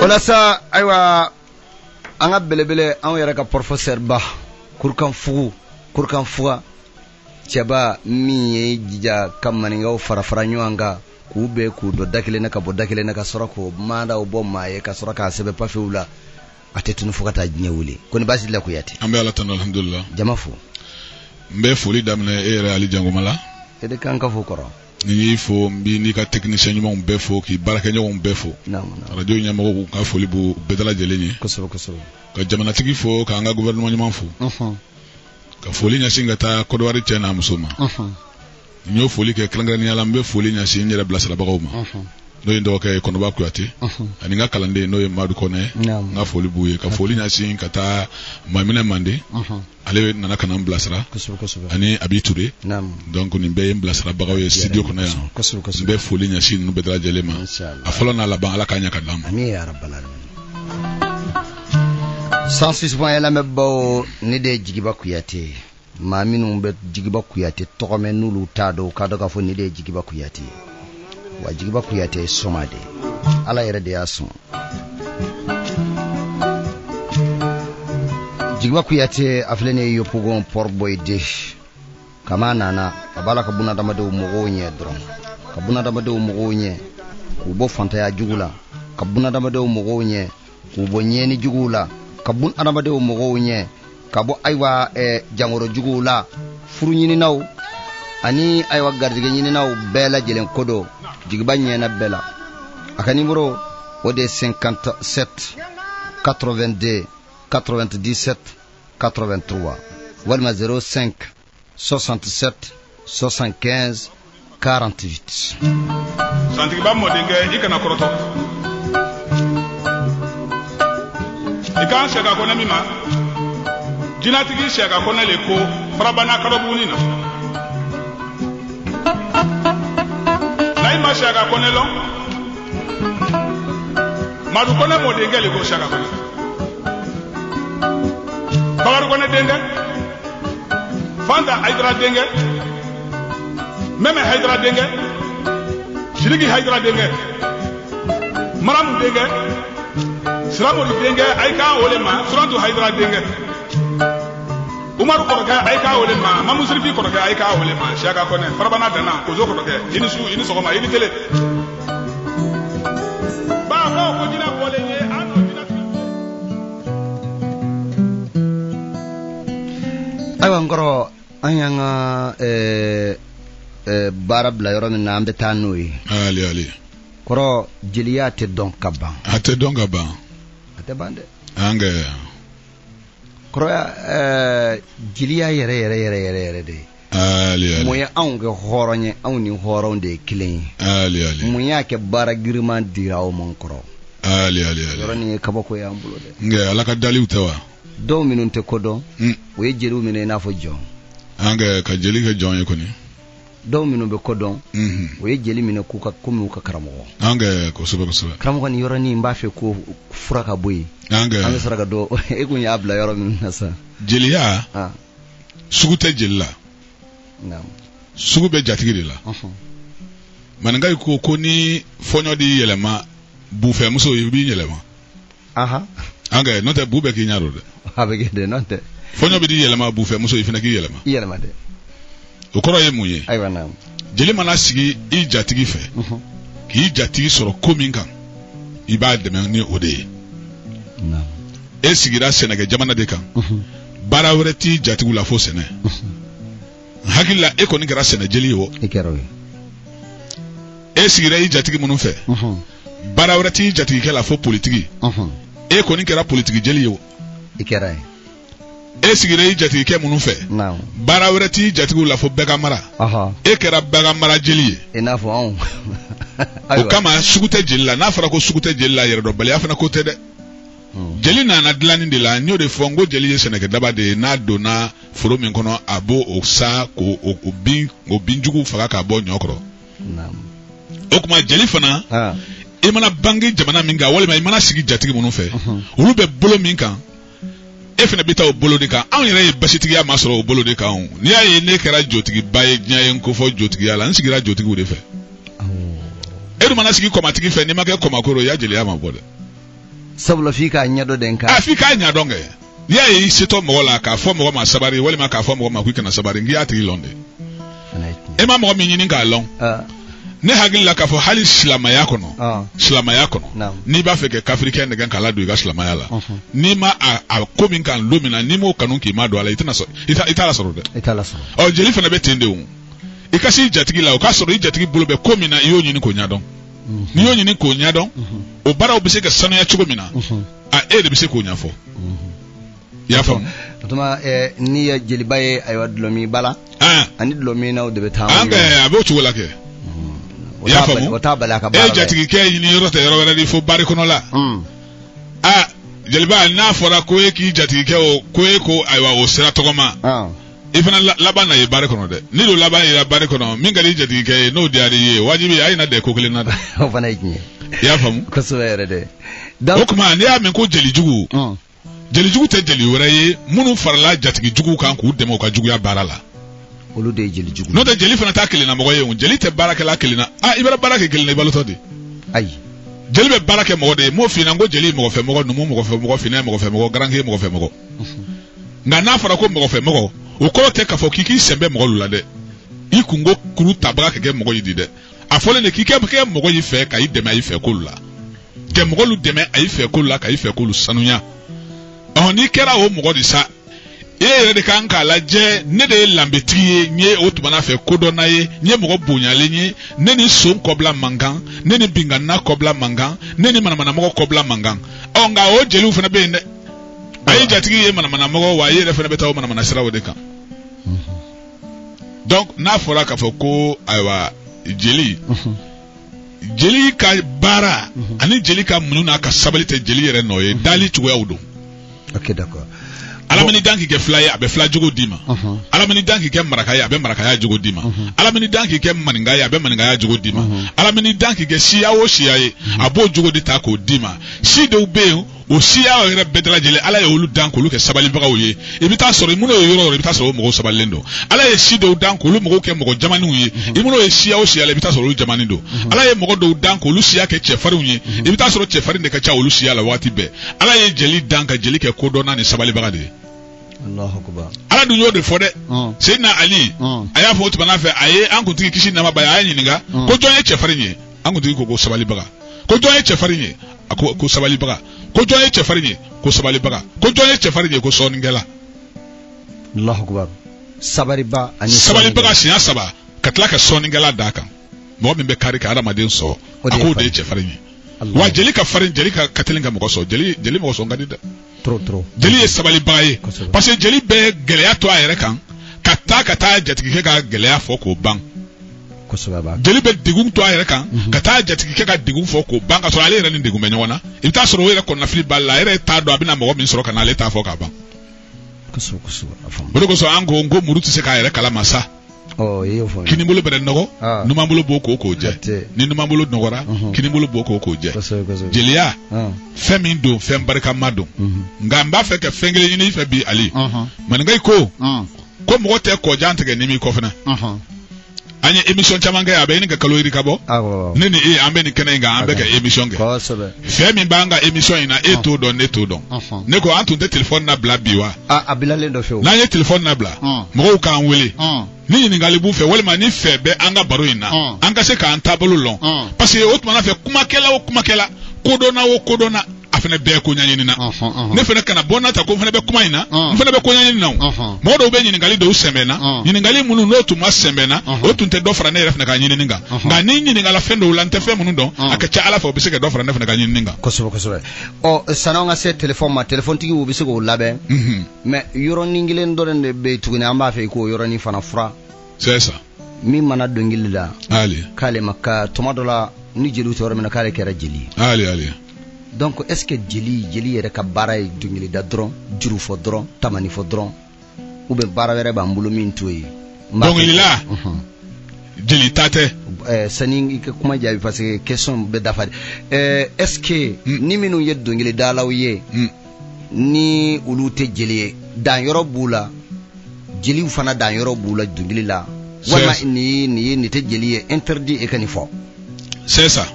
Olasa aywa anga belebele an yɛrɛ ka professeur ba kurkan fuga cɛba min ye jija ka maningaw farafara ɲɔgɔn kan k'u bɛɛ k'u dɔ da kelen na ka bɔ da kelen na ka sɔrɔ k'o maadaw bɔ maa ye ka sɔrɔ k'a sɛbɛn papiyew la a tɛ tunu fo ka taa diɲɛ wuli ko ni baasi la Kuyate an bɛ Ala tanu alhamdulillah jama fo n bɛ foli daminɛ e yɛrɛ Ali Jangomala e de kan ka fo kɔrɔ ni y'i fo n b'i n'i ka technicien ɲumanw bɛɛ fo k'i baarakɛɲɔgɔnw bɛɛ fo radio ɲɛmɔgɔw ka foli b'u bɛɛ da lajɛlen ye kosɛbɛ ka jamanatigi fo k'an ka gouvernement ɲuman fo ka foli ɲɛsin ka taa Côte d'Ivoire cɛ n'a muso ma n y'o foli kɛ kɛrɛnkɛrɛnnenya la n bɛ foli ɲɛsin n yɛrɛ bilasirabagaw ma n'o ye dɔgɔkɛ ye Kɔnɔba Kuyate ani n ka kalanden n'o ye Madu Kɔnɛ n ka foli b'u ye ka foli ɲɛsin ka taa Maminɛ Mande ale nana ka na n bilasira ani Abi Ture donc nin bɛɛ ye n bilasirabagaw ye studio kɔnɔ yan n bɛ foli ɲɛsin ninnu bɛɛ da lajɛlen ma a fɔlɔ n'a laban Ala k'a ɲɛ ka d'an ma amin ya rabbal alamin 106 point lamɛnbaaw ne de ye Jigiba Kuyate maa minnu bɛ Jigiba Kuyate tɔgɔmɛ n'olu t'a dɔn u k'a dɔn k'a fɔ ne de ye Jigiba Kuyate wa Jigiba Kuyate ye sɔma de Ala yɛrɛ de y'a sɔn Jigiba Kuyate a filɛ nin ye Yopogon Port Boy de kama nana a b'a la ka bunadamadenw mɔgɔw ɲɛ dɔrɔn ka bunadamadenw mɔgɔw ɲɛ k'u bɔ fantanya jugu la ka bunadamadenw mɔgɔw ɲɛ k'u bɔ ɲɛni juguw la ka bunadamadenw mɔgɔw ɲɛ ka bɔ ayiwa jangoro juguw la furu ɲininaw ani ayiwa garijɛgɛ ɲininaw bɛɛ lajɛlen ko don Jigiba ɲɛna bɛɛ la a ka numéro o de 57 82 97 83 walima 05 67 75 48 Santigiba Mɔdenkɛ i kana kɔrɔtɔ i kan sɛ ka kɔnɛ min ma jinatigi sɛ ka kɔnɛ le ko farabana karabuni na na i ma sɛ ka kɔnɛ lɔ Madu Kɔnɛ Mɔdenkɛ le ko sɛ ka kɔnɛ Bakari Kɔnɛ denkɛ Fanta Haidara denkɛ Mɛmɛ Haidara denkɛ Sidiki Haidara denkɛ Maramu denkɛ Siramori denkɛ a' k'a wele ma Suratu Haidara denkɛ Umaru kɔrɔkɛ a' k'a wele ma Mamusirifi kɔrɔkɛ a' k'a wele ma Siyaka Kɔnɛ Farabana Dana Kozo kɔrɔkɛ i ni su i ni sɔgɔma i ni tele Baakaw ko jinɛ bɔlen ye an n'o jinɛ ayiwa n kɔrɔ an y'an ka baara bila yɔrɔ min na an bɛ taa n'o ye ali kɔrɔ jeliya tɛ dɔn ka ban a tɛ dɔn ka ban a tɛ ban dɛ an kɛ kɔrɔ jeliya yɛrɛ de ali mun ye anw kɛ hɔrɔn ye anw ni hɔrɔnw de ye kelen ye ali mun y'a kɛ baara giriman dira aw man kɔrɔ ali yɔrɔ nin ye kabako y'an bolo dɛ nka Ala ka daliw tɛ wa dɔw minnu tɛ kodɔn o ye jeliw minɛ i n'a fɔ jɔn an kɛ ka jeli kɛ jɔn ye kɔni dɔw minnu bɛ kodɔn o ye jeli minɛ k'u ka komi u ka karamɔgɔ an kɛ kosɛbɛ karamɔgɔ ni yɔrɔnin n b'a fɛ ko fura ka bɔ yen an bɛ sɔrɔ ka dɔ e kun y'a bila yɔrɔ min na sa jeliya sugu tɛ jeli la sugu bɛ jatigi de la maninkaw ko ni fɔɲɔ di yɛlɛma bufɛmuso i b'i yɛlɛma an kɛ n'o tɛ bu bɛɛ k'i ɲɛ don dɛ a bɛ kɛ dɛ n'o tɛ fɔɲɔ bɛ di yɛlɛma bufɛmuso i fana k'i yɛlɛma dɛ o kɔrɔ ye mun ye jeli mana sigi i jatigi fɛ k'i jatigi sɔrɔ ko min kan i b'a dɛmɛ ni o de ye e sigira sɛnɛkɛ jamana de kan baara wɛrɛ t'i jatigiw la fo sɛnɛ hakili la e kɔni kɛra sɛnɛ jeli ye o e sigira i jatigi minnu fɛ baara wɛrɛ t'i jatigikɛ la fo politiki e kɔni kɛra politiki jeli ye o e sigira i jatigikɛ minnu fɛ baara wɛrɛ t'i jatigiw la fo bɛɛ ka mara e kɛra bɛɛ ka mara jeli ye i n'a fɔ anw o kama sugu tɛ jeli la n'a fɔra ko sugu tɛ jeli la yɛrɛdɔnbaliya fana ko tɛ dɛ jeli nana dilanni de la n y'o de fɔ n ko jeli ye sɛnɛkɛ daba de ye n'a donna foro min kɔnɔ a b'o o sa k'o bin jugu faga k'a bɔ ɲɔ kɔrɔ o kuma jeli fana i mana bange jamana min kan walima i mana sigi jatigi minnu fɛ olu bɛ bolo min kan e fana bɛ taa o bolo de kan anw yɛrɛ ye basitigiya ma sɔrɔ o bolo de kan n'i y'a ye ne kɛra jotigiba ye diɲɛ ye n ko fɔ jotigiya la n sigira jotigiw de fɛ e edu mana sigi koma tigi fe ni make koma koro ya jeli ama bode sabula fika nyado denka afika nyado nge ya yi sito mola ka fo mo ma sabari wali ma ka fo mo ma ku kana sabari ngi ati londe e ma mo mi nyini ga long ne hagilla ka fo hali islama yako no islama yako no ni ba feke kafrika ne gan kala do ga islama yala ni ma a komin kan lumina ni mo kanun ki ma do ala itana so itala so de itala so o jeli fa na betende wu ikasi jatigi la o ka so jatigi bulo be komina iyo nyini ko nyadon ni yo nyini ko nyadon o bara o bise ka sanu ya chugo mina a e de bise ko nyafo ya fam tuma ni ya jeli baye ay wadlomi bala ani dlomi na o de beta anga abo chugola ke ya famu wata bala ka bala jatigi ke ni rote ro di fo bari kono la jeli ba na fora ko e ki jatigi ke o ko e ko aywa o sira togoma ifana labana ye bari kono de ni do labana ye bari kono mingali jatigi ke no diari ye wajibi ay na de ko kele na da o fana yi ya famu ko so yere de o kuma ni amen ko jeli jugu jeli jugu te jeli wora ye munu farla jatigi jugu kan ku demo ka jugu ya barala olu de jeli jugu no de jeli fana ta kele na mo ye jeli te baraka la kele na ibara baraka kele na ibalo to de ay jeli be baraka mo de mo fina ngo jeli mo fe mo numu mo fe mo fina mo fe mo garange mo fe mo na fara ko mo fe mo o ko te ka fo kiki sembe mo lula de ikungo kuru tabaka ke mo yidi de afole ne kike ke mo yi fe ka ideme ayi fe ko lula ke mo lu deme ayi fe ko lula ka ayi fe ko lu sanunya oni kera o mo di sa e de kan kala je ne de lambetiye nye o tubana fe kodo na ye nye mo bunyale nye ne ni son kobla mangan ne ni bingana kobla mangan ne ni manamana mo kobla mangan onga o jelu fana be ne ayi jatigi ye manamana mo wa ye fana be taw manamana sira wo de kan donc na fora ka fo ko aywa jeli jeli ka bara ani jeli ka mununa ka sabalite jeli yere no ye dali chuwa wudo. OK, d'accord. Alamani danki ke flyer abe fly jogo dima. Alamani danki ke marakaya abe marakaya jogo dima. Alamani danki ke maningaya abe maningaya jogo dima. Alamani danki ke siya o siya ye abo jogo de tako dima. Si de ube o siya o yere bedela jele ala ye olu danko lu ke sabali baga oye. Ibita soro imuno yoro ibita soro mo sabalendo. Ala ye si de danko lu mo ke mo jamani uye. Imuno ye siya o siya le ibita soro jamani do. Ala ye mo do danko lu siya ke chefari uye. Ibita soro chefari de ka cha olu siya la wati be. Ala ye jeli danka jeli ke kodona ni sabali baga de. Allahu akbar. Ala du yo de fode. Sayyidina Ali. Aya fo tubana fe aye anku tiki kishi na mabaya aye nyinga. Ko jonye chefari nye. Anku tiki ko sabali baga. Ko jonye chefari nye. Ko sabali baga. Ko jonye chefari nye. Ko sabali baga. Ko jonye chefari nye ko soningela. Allahu akbar. Sabali ba ani sabali baga siya saba. Katla ka soningela daka. Mo mbe kari ka adama den so. Ako de chefari nye. Wa jeli ka farin jeli ka katelinga mo so. Jeli mo so ngadi da. Trop. Jeli sabali baye parce que jeli be geleya to ayere kan kata jatigi ka geleya fo ko ban ko sababa jeli be digun to ayere kan kata jatigi ka digun fo ko ban ka so ale re ni digun me nyona ibita so wele ko na fili balla ere ta do abina mo min so kan ale ta fo ka ban ko so afam bodo so ango ngo muruti se ka ayere kala masa iyo fo kini mbolo bere nogo numa mbolo boko ko je ni numa mbolo nogora kini mbolo boko ko je jeliya femi do fem barka mado ngamba fe ke fengele ni fe bi ali man ngai ko mo te ko jante ke nimi ko fena anya emission chamanga ya be ni ga kalori kabo nini ambe ni kenenga ambe ke emission ge femi banga emission ina eto don ne ko antu de telephone na bla biwa abilale ndo fe na ye telephone na bla mo ka anwele ni ngali bu fe wala mani fe be anga baro ina anga se ka antabulu lon parce que autre mana fe kuma kela kodona afene be ko nyanyini na ne fene kana bona ta ko fene be kuma ina fene be ko nyanyini na mo do be ngali do sembena ngali munu no to masembena o tunte do fra ne refne ka nyini nga nga ni ngala fendo ulante fe munu do akacha ala fo be se ke do fra ne fene ka nyini nga ko so o sanonga se telephone tigi wo be se ko labe mais yoro ningilen do den be tugune amba fe ko yoro ni fana fra c'est ça mi mana dongilida ali kale makka tomadola ni jelu to remena kale kera jeli ali donc est-ce que jeli yere ka baray dongilida dron juru fo dron tamani fo dron ou be barawere ba mbulu min toyi dongilila jeli tate sani ke kuma jabi parce que question be dafa est-ce que ni minu yed dongilida lawye ni ulute jeli dan yoro bula jeli fana dan yoro bula dongilila wala ni te jeli interdit e kani fo c'est ça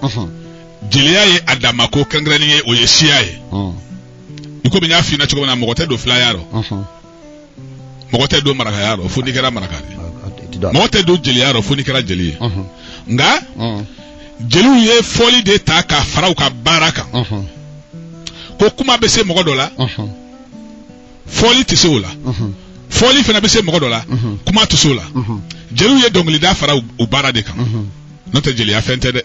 jeliya ye adama ko kangrani ye o ye siya ye iko binya fi na chiko na mogote do flyaro mogote do maraka yaro fu ni kera maraka mogote do jeliya ro fu ni kera jeli nga jelu ye foli de ta ka farau ka baraka ko kuma be se mogodo la foli ti se ola foli fena be se mogodo la kuma to sola jelu ye dongli da farau u bara de kan nota jeli afente de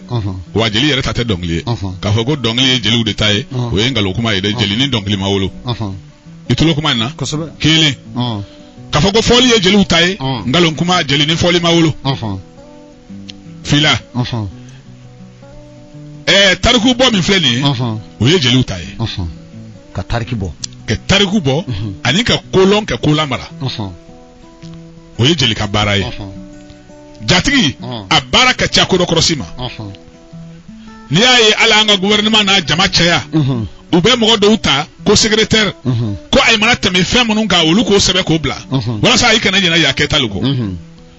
wa jeli yere tate dongli ka fogo dongli jeli de taye o engalo kuma ide jeli ni dongli mawolo itulo kuma na kele ka fogo foli ye jeli taye ngalo kuma jeli ni foli mawolo fila tariku bo mi fleni o ye jeli taye ka tariku bo ani ka kolon ka kolamara o ye jeli ka bara ye jatigi a bara ka cha ko krosima ni aye ala nga gouvernement na jama chaya u be mo do uta ko secrétaire ko ay mana tame fe munun ga olu ko sebe ko bla wala sa ay kana jina ya ketaluko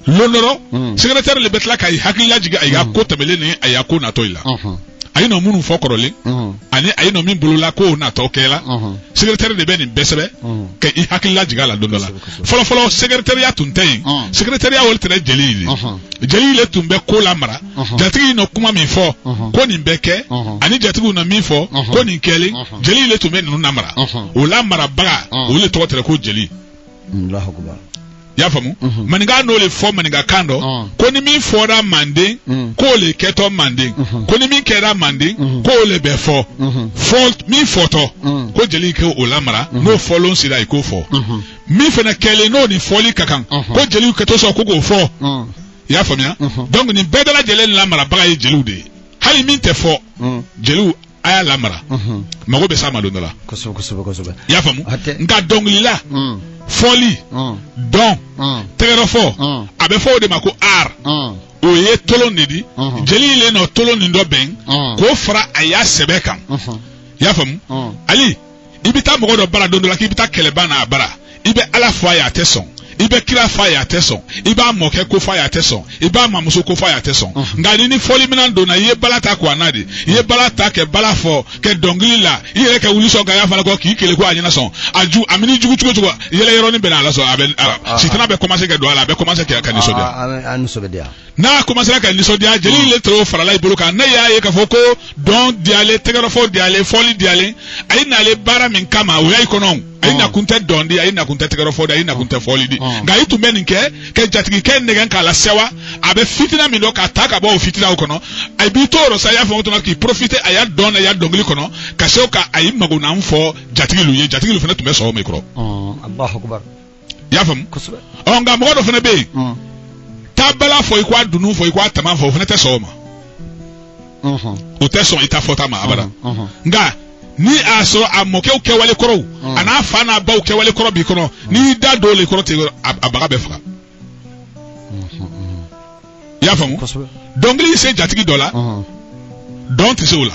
londoro secrétaire le betla kay hakilla jiga ay ga ko tamele ni ay ko na toila ay no munu fokorole ani ay no min bulula ko na tokela secrétaire de ben besebe ke I hakilla jiga la dondola folo secrétaire tuntay secrétaire wol tere jeli le tumbe ko la mara jatigi no kuma mi fo ko ni beke ani jatigi no mi fo ko ni kele jeli le tumbe no na mara o la mara baga o le to tere ko jeli Allahu akbar ya famu maniga no le fo maniga kando ko ni mi fo da mande ko le keto mande ko ni mi kera mande ko le be fo mi foto ko jeli ke o lamara no follow sida ko fo mi fena kele no ni foli kakan ko jeli ke to so ko go fo ya famu ya donc ni bedala jeli lamara baga ye jeli de hali mi te fo jeli aya lamara mago be sama dondola koso ya famu nga dongli la foli don terofo abe fo de mako ar o ye tolo nidi jeli le no tolo nindo ben ko fra aya sebekan ya famu ali ibita mo do bara dondola ki ibita keleba na bara ibe ala fo aya teson ibe kira fire teson iba moke ko fire teson iba mamuso ko fire teson ngani ni foli minando na ye balata ko anade ye balata ke balafo ke dongila ye ke wuliso ga ya fala ko ki kele ko anyina son aju amini jugu yele yero ni benala so aben sitana be commencer ke do ala be commencer ke ka ni so dia anu so dia na commencer ka ni so dia jeli le tro fara la ibuluka na ya ye ka foko don diale tegaro fo diale foli diale ay na le bara min kama o yai konon ay na kunta dondi ay na kunta tegaro fo ay na kunta foli di ga itu menin ke jatigi ke negen kala sewa abe fitina mi do ka taka bo fitina ko no ay bi toro sa ya fo to ki profiter aya don aya dongli ko no ka sew ka ay maguna mfo jatigi lu fena to me so mikro Allahu akbar ya fam on ga mo do fena be tabala fo ikwa dunu fo ikwa tama fo fena te so ma o te so ita fota ma abada nga ni aso amoke uke wale koro ana fa na ba uke wale koro bi kono ni da do le koro te abaga be fa ya famu dongli se jatigi dola don te sola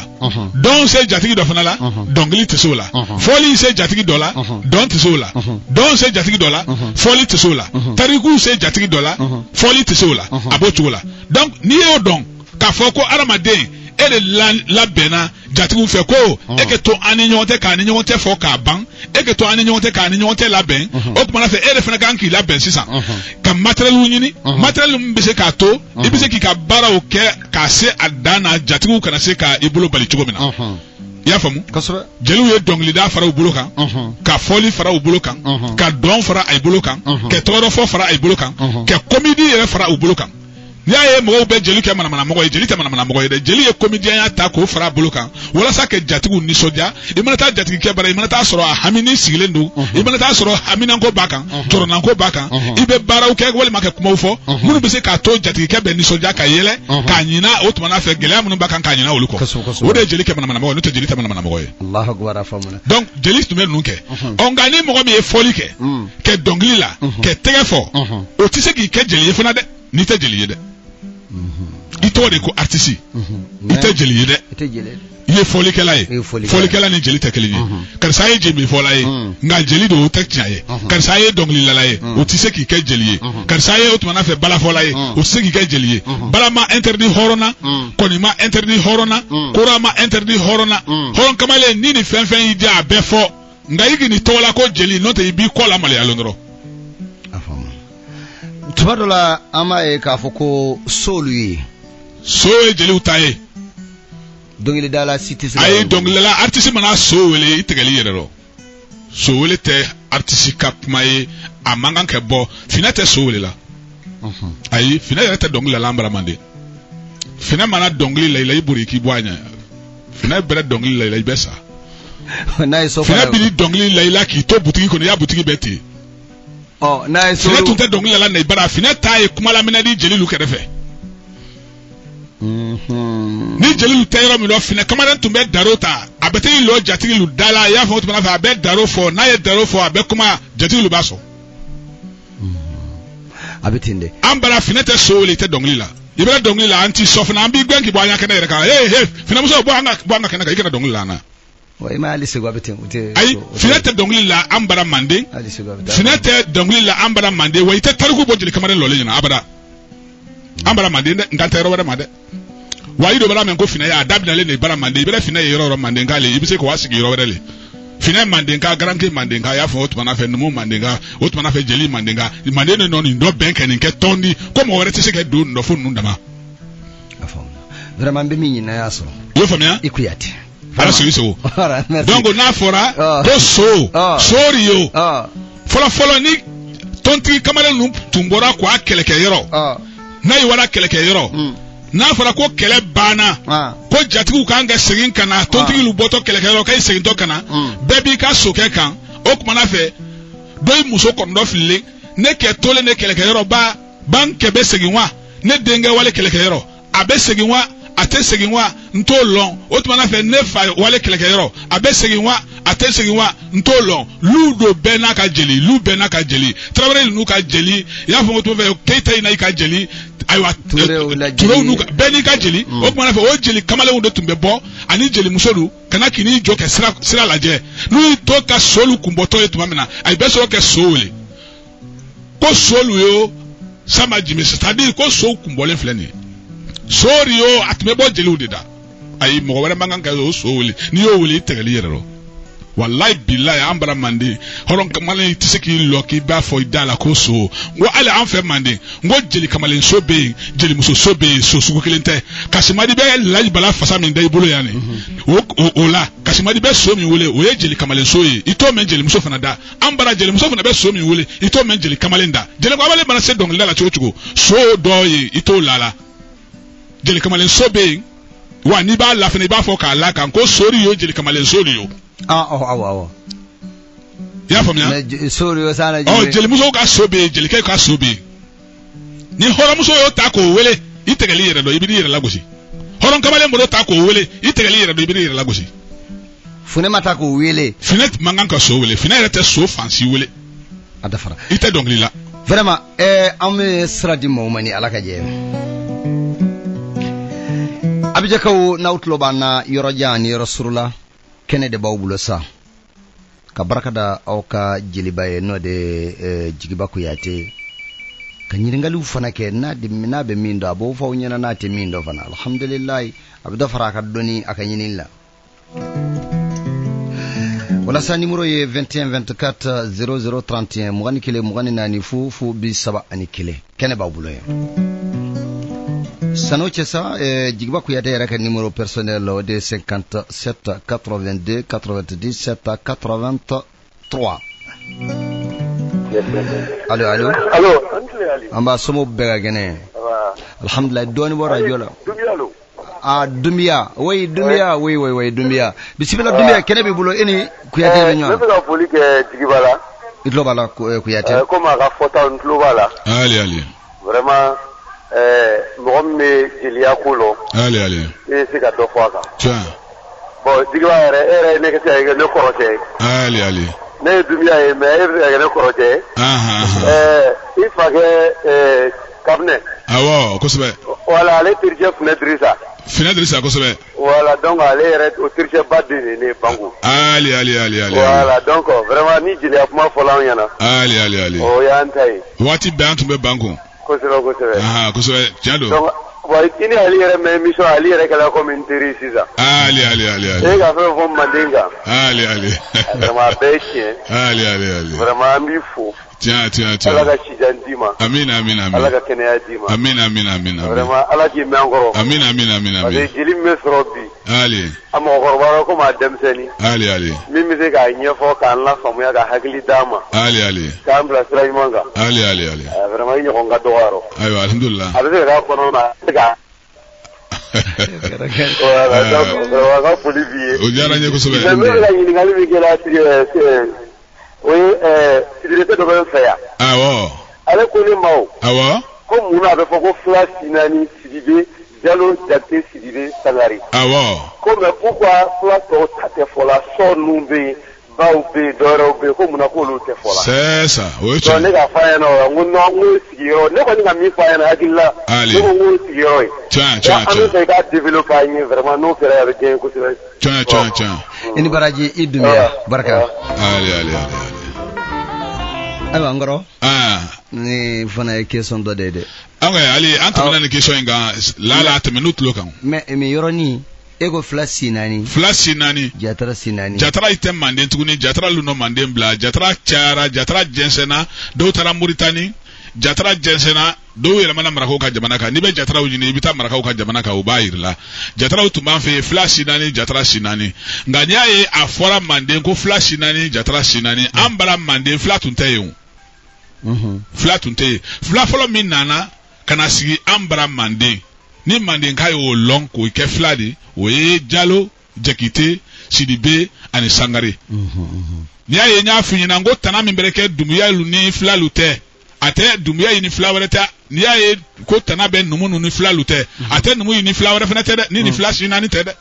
don se jatigi do fanala dongli te sola foli se jatigi dola don te sola don se jatigi dola foli te sola tariku se jatigi dola foli te sola abochola donc ni o don ka foko aramade ele la bena jatigu fe ko eke to aninyote ka aninyote fo ka ban eke to aninyote ka aninyote la ben o kuma na fe ele fena kan ki la ben sisa ka material nyini material mbese ka to ibise ki ka bara o ke ka se adana jatigu kana se ka ibulo bali chugo mina ya famu jelu ye dongli da fara ubulo kan ka foli fara ubulo kan ka don fara ay bulo kan ke toro fo fara ay bulo kan ke comedy yere fara ubulo kan ya ye mo be jeli ke mana mo ye jeli te mana mo ye de jeli ye comédien ya ta ko fara bulukan wala sa ke jatigu ni sodia imana ta jatigi ke bara imana ta soro hamini sigilendo imana ta soro hamina ko bakan toro nan ko bakan ibe bara o ke wala make kuma ufo munu be se ka to jatigi ke be ni sodia ka yele ka nyina o to mana fe gele munu bakan ka nyina oluko o de jeli ke mana mo no te jeli te mana mo ye Allahu akbar afamuna donc jeli tu me nunke on gani mo mi e foli ke dongli la ke tegefo o ti se ki ke jeli funa de ni te jeli de ito de ko artiste ite jeli yede ye foli kala ye foli kala ni jeli tekeli ye karsa ye jemi fola ye nga jeli do tekcha ye karsa ye dongli lala ye o tise ki ke jeli ye karsa ye o tuma na fe bala fola ye o tise ki ke jeli ye bala ma interdit horona koni ma interdit horona kura ma interdit horona horon kamale ni ni fenfen yi dia be fo nga yigi ni tola ko jeli no te bi ko la male alondro afam tubadola ama e ka foko solu so jeli utaye dongile dala cité ay dongile la artiste mana so wele itegali yerero so wele te artiste kap may amangan ke bo finate so wele la ay finate te dongile la mbara mande fina mana dongile la iburi ki boanya fina bere dongile la ibesa na so fina bili dongile la ki to butiki ko ya butiki beti oh na so fina tunte dongile la na ibara fina taye kuma la menadi jeli lu kerefe ni jeli tayro mi lo fina kamara tumbe darota abete lo jatigi lu dala ya fo tuma fa abe daro fo na ye daro fo abe kuma jatigi lu baso abetinde ambara fina te so le te dongli la ibra dongli la anti sofna ambi gbanki bo anya kana ka fina muso bo anga kana ka ikana dongli la na o ima ali se go abetinde ay fina te dongli la ambara mande ali se go abetinde fina te dongli la ambara mande wa ite tarugo bo jeli kamara lo le na abada ambara mande nganta ro wada mande wayi do bala men ko fina ya dabina le ne bara mande ibere fina ye ro mande ngale ibise ko wasigi ro wada le fina mande nga garanke mande nga ya fo otuma na fe numu mande nga otuma na fe jeli mande nga mande no ni ndo benke ni ke tondi ko mo wore tese ke do ndo fo nundama afam vraiment be minyi na yaso yo famia ikuyati ala so yiso donc na fora do so sorry yo fola ni tonti kamara nu tumbora kwa keleke yero na yi wara keleke yero na fara ko kele bana ko jatigu kan ga segin kana tontigi lu boto kele kele kai segin to kana bebi ka soke kan o kuma na fe doy muso kondo fille ne ke tole ne kele kele ba ban ke be segin wa ne denga wale kele kele abe segin wa ate segin wa nto lon o tuma na fe ne fa wale kele kele abe segin wa ate segin wa nto lon lu do be na ka jeli lu be na ka jeli travel nu ka jeli ya fo to fe keita ina ka jeli aywa turo nu beni ka jeli o kuma na fe o jeli kamale wo do tumbe bo ani jeli musolu kana kini jo ke sira laje nu to ka solu kumboto e tuma mina ay be so ke sole ko solu yo sama jimi c'est-à-dire ko so kumbole fleni sori yo atme bo jeli udida ay mo wala mangan ka so sole ni yo wuli tegali yerero wallahi billahi ambara mande horon kamale tiseki loki ba fo idala ko so ngo ale an fe mande ngo jeli kamale sobe jeli muso sobe so sugo kelente kasimadi be laji bala fasa min dai bolo yani o la kasimadi be so mi wole o ye jeli kamale soye ito men jeli muso fana da ambara jeli muso fana be so mi wole ito men jeli kamale nda jeli ko abale bana se dong la chuchugo so doye ito lala jeli kamale sobe wa ni ba la fene ba fo ka la kan ko sori yo jeli kamale sori yo ya famia sori yo sana jeli muso ka sobe jeli kai ka sobe ni horo muso yo ta ko wele itegali yere do ibiri yere lagosi horon kamale mo do ta ko wele itegali yere do ibiri yere lagosi fune mata ko wele finet mangan ka so wele finet rete so fancy wele adafara ite dongli la vraiment am sradi mo mani alaka je abija kaw nawtlo bana yoro jani rasulullah kene de bawbulo sa ka barakada aw ka jilibaye no de jigiba ku yate ka nyiringali fana ke na de minabe mindo abo fa nyana na te mindo fana alhamdulillah abda faraka doni aka nyinilla wala sa numéro ye 21 24 0031 mugani kile mugani nani fu bi saba ani kile kene bawbulo ye Sano Chesa, Jigba Kuyate avec un numéro personnel de 57 82 97 83. Allô, allô. Allô, Amba somo bega gene. Alhamdulillah, doni bo radio la. Dumia. Oui, Dumia, oui, Dumia. Bismillah Dumia, kene bi bulo eni Kuyate be nyon. Je vais vous dire Jigba la. Itlo bala Kuyate. Comme à Rafota Ntlo bala. Allez. Vraiment mɔgɔ min jeliya ko lɔ e se ka dɔ fɔ a kan bon jigiba yɛrɛ ne ka se ka ne kɔrɔcɛ ne ye dumiya ye mais e bɛ se ka ne kɔrɔcɛ i fa kɛ kabinɛ Awo kosɛbɛ. Voilà ale terikɛ Funɛdirisa. Funɛdirisa kosɛbɛ. Voilà donc ale yɛrɛ o terikɛ ba de ne Bangu. Ali. Voilà donc vraiment ni jeliya kuma fɔla an ɲɛna. Ali. O y'an ta ye. Waati bɛɛ an tun bɛ Bangu. Kosɛbɛ. Kosɛbɛ tiɲɛ don. Donc bon i ni ale yɛrɛ mɛ émission ale yɛrɛ kɛla comme n teri sisan. Ali. E ka fɛn fɔ Manden kan. Ali. Vraiment a bɛɛ ye tiɲɛ. Ali. Vraiment an b'i fo. Tiɲɛ. Ala ka sijan d'i ma. Amina. Ala ka kɛnɛya d'i ma. Amina. Vraiment Ala k'i mɛn an kɔrɔ. Amina. Parce que jeli min bɛ sɔrɔ bi. Ali. A mɔgɔkɔrɔba komi a denmisɛnnin. Ali. Min bɛ se k'a ɲɛfɔ k'an lafaamuya ka hakili d'an ma. Ali. K'an bila sira ɲuman kan. Ali. Vraiment i ɲɔgɔn ka dɔgɔ yɔrɔ. Ayiwa alhamdulillah. A bɛ se ka k'a kɔnɔ na a bɛ se ka. Voilà donc vraiment ka foli b'i ye. O diyara n ye kosɛbɛ. Mais n bɛ ka ɲininkali min kɛla o ye Sidibe dɔ bɛ n fɛ yan. Awɔ. Ale ko ne ma o. Awɔ. Ko mun na a bɛ fɔ ko Fila Sinani Sidibe Jalo Jakite Sidibe Sangare. Awɔ. Ko mais pourquoi Fila tɔw ta tɛ fɔ la sɔ ninnu bɛ yen baw bɛ yen dɔwɛrɛw bɛ yen ko mun na k'olu tɛ fɔ la. C'est ça o ye tiɲɛ. donc ne ka fɔ a ɲɛna o la n ko non n ko sigiyɔrɔ ne kɔni ka min fɔ a ɲɛna hakili la. ne ko n ko sigiyɔrɔ ye. tiɲɛ. an bɛ fɛ i k'a développer an ye vraiment n'o kɛra a bɛ diya n ye kosɛbɛ. tiɲɛ. I ni baraji i Dunbiya barika. Ali. Ayiwa n kɔrɔ. Ni fana ye question dɔ de ye dɛ. Ali an tɛmɛna ni question in kan lala a tɛmɛ n'u tulo kan. mais yɔrɔnin e ko Fila Sinani. Jatara Sinani. Jatara i tɛ Manden tuguni Jatara lu nɔ Manden bila Jatara cayara Jatara jɛnsɛnna dɔw taara Muritani Jatara jɛnsɛnna dɔw yɛlɛmana marakaw ka jamana kan n'i bɛ Jataraw ɲini i bɛ taa marakaw ka jamana kan o b'a yiri la Jataraw tun b'an fɛ yen Fila Sinani Jatara Sinani nka n'i y'a ye a fɔra Manden ko Fila Sinani Jatara Sinani an bara Manden Fila tun tɛ yen o. Fila tun tɛ yen Fila fɔlɔ min nana ka na sigi an bara Manden ni Mandenka y'o lɔn k'o kɛ Fila de o ye Jalo Jakite Sidibe ani Sangare. N'i y'a ye n y'a f'i ɲɛna n ko tana min bɛ kɛ Dunbiya ni Fila lu tɛ a tɛ Dunbiya ni Fila wɛrɛ tɛ n'i y'a ye ko tana bɛ numu ni Fila lu tɛ a tɛ numu ni Fila wɛrɛ fana tɛ dɛ ni Fila Sinani tɛ dɛ